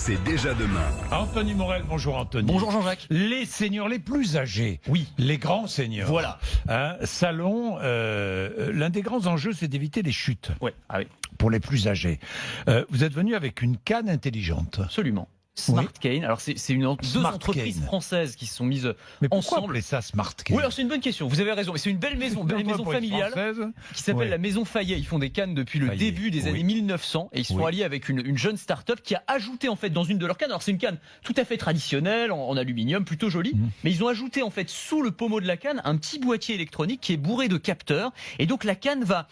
c'est déjà demain. Anthony Morel, bonjour Anthony. Bonjour Jean-Jacques. Les seniors les plus âgés, Oui. les grands seniors. Voilà. Salon, l'un des grands enjeux, c'est d'éviter les chutes Ouais. Ah oui, pour les plus âgés. Vous êtes venu avec une canne intelligente. absolument. Smart Cane. Alors c'est deux Smart entreprises Cane. françaises qui se sont mises Mais pourquoi ensemble. appeler ça Smart Cane? Oui, alors c'est une bonne question. Vous avez raison. Mais c'est une belle maison familiale qui s'appelle Ouais. la Maison Fayet. Ils font des cannes depuis le Fayet, début des oui. années 1900 et ils se sont Oui. alliés avec une jeune start-up qui a ajouté en fait dans une de leurs cannes. Alors c'est une canne tout à fait traditionnelle en aluminium, plutôt jolie, mais ils ont ajouté en fait sous le pommeau de la canne un petit boîtier électronique qui est bourré de capteurs et donc la canne va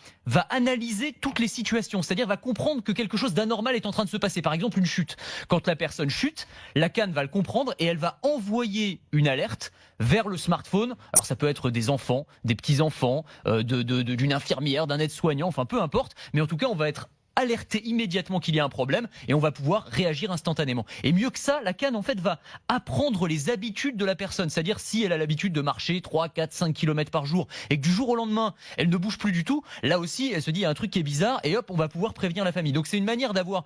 analyser toutes les situations, c'est-à-dire va comprendre que quelque chose d'anormal est en train de se passer. Par exemple, une chute. Quand la personne chute, la canne va le comprendre et elle va envoyer une alerte vers le smartphone. Alors ça peut être des enfants, des petits-enfants, d'une infirmière, d'un aide-soignant, enfin peu importe, mais en tout cas on va être alerter immédiatement qu'il y a un problème et on va pouvoir réagir instantanément. Et mieux que ça, la canne en fait va apprendre les habitudes de la personne, c'est-à-dire si elle a l'habitude de marcher 3, 4, 5 km par jour et que du jour au lendemain, elle ne bouge plus du tout, là aussi, elle se dit il y a un truc qui est bizarre et hop, on va pouvoir prévenir la famille. Donc c'est une manière d'avoir,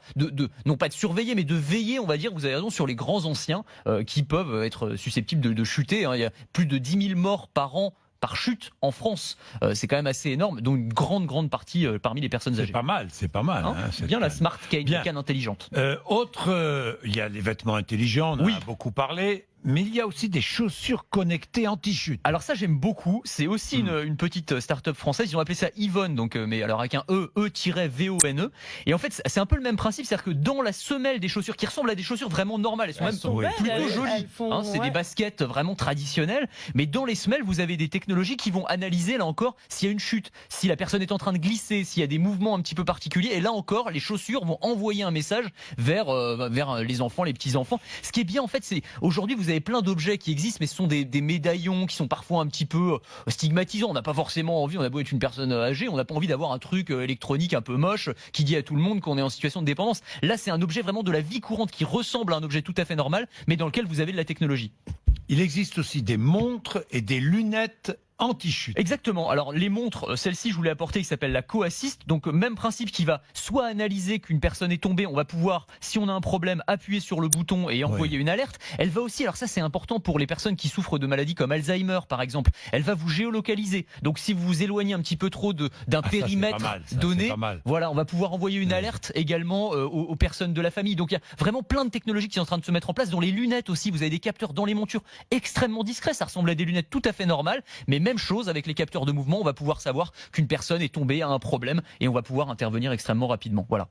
non pas de surveiller, mais de veiller, on va dire, vous avez raison, sur les grands anciens qui peuvent être susceptibles de chuter. Il y a plus de 10 000 morts par an par chute en France, c'est quand même assez énorme, donc une grande partie parmi les personnes âgées. C'est pas mal. Hein, cette bien la canne. Smart Cane, Bien. la canne intelligente. Il y a les vêtements intelligents, on en Oui. a beaucoup parlé, mais il y a aussi des chaussures connectées anti-chute. Alors ça j'aime beaucoup, c'est aussi une petite start-up française, ils ont appelé ça Yvonne, donc, mais alors avec un E-V-O-N-E, et en fait c'est un peu le même principe, c'est-à-dire que dans la semelle des chaussures, qui ressemblent à des chaussures vraiment normales, elles sont même sont belles, plutôt jolies, hein, c'est des baskets vraiment traditionnelles, mais dans les semelles vous avez des technologies qui vont analyser là encore s'il y a une chute, si la personne est en train de glisser, s'il y a des mouvements un petit peu particuliers, et là encore les chaussures vont envoyer un message vers les enfants, les petits-enfants. Ce qui est bien en fait, c'est aujourd'hui vous avez plein d'objets qui existent, mais ce sont des médaillons qui sont parfois un petit peu stigmatisants. On n'a pas forcément envie, on a beau être une personne âgée, on n'a pas envie d'avoir un truc électronique un peu moche qui dit à tout le monde qu'on est en situation de dépendance. Là, c'est un objet vraiment de la vie courante qui ressemble à un objet tout à fait normal, mais dans lequel vous avez de la technologie. Il existe aussi des montres et des lunettes anti-chute. Exactement. Alors les montres, celle-ci je vous l'ai apportée, qui s'appelle la Co-Assist. Donc même principe, qui va soit analyser qu'une personne est tombée, on va pouvoir, si on a un problème, appuyer sur le bouton et envoyer une alerte. Elle va aussi, alors ça c'est important pour les personnes qui souffrent de maladies comme Alzheimer par exemple, elle va vous géolocaliser. Donc si vous vous éloignez un petit peu trop d'un périmètre donné, voilà, on va pouvoir envoyer une alerte également aux personnes de la famille. Donc il y a vraiment plein de technologies qui sont en train de se mettre en place. Dans les lunettes aussi, vous avez des capteurs dans les montures extrêmement discrets, ça ressemble à des lunettes tout à fait normales, mais même chose avec les capteurs de mouvement, on va pouvoir savoir qu'une personne est tombée, a un problème et on va pouvoir intervenir extrêmement rapidement. Voilà.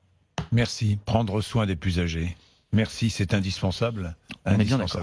Merci. Prendre soin des plus âgés. Merci, c'est indispensable. On est bien d'accord.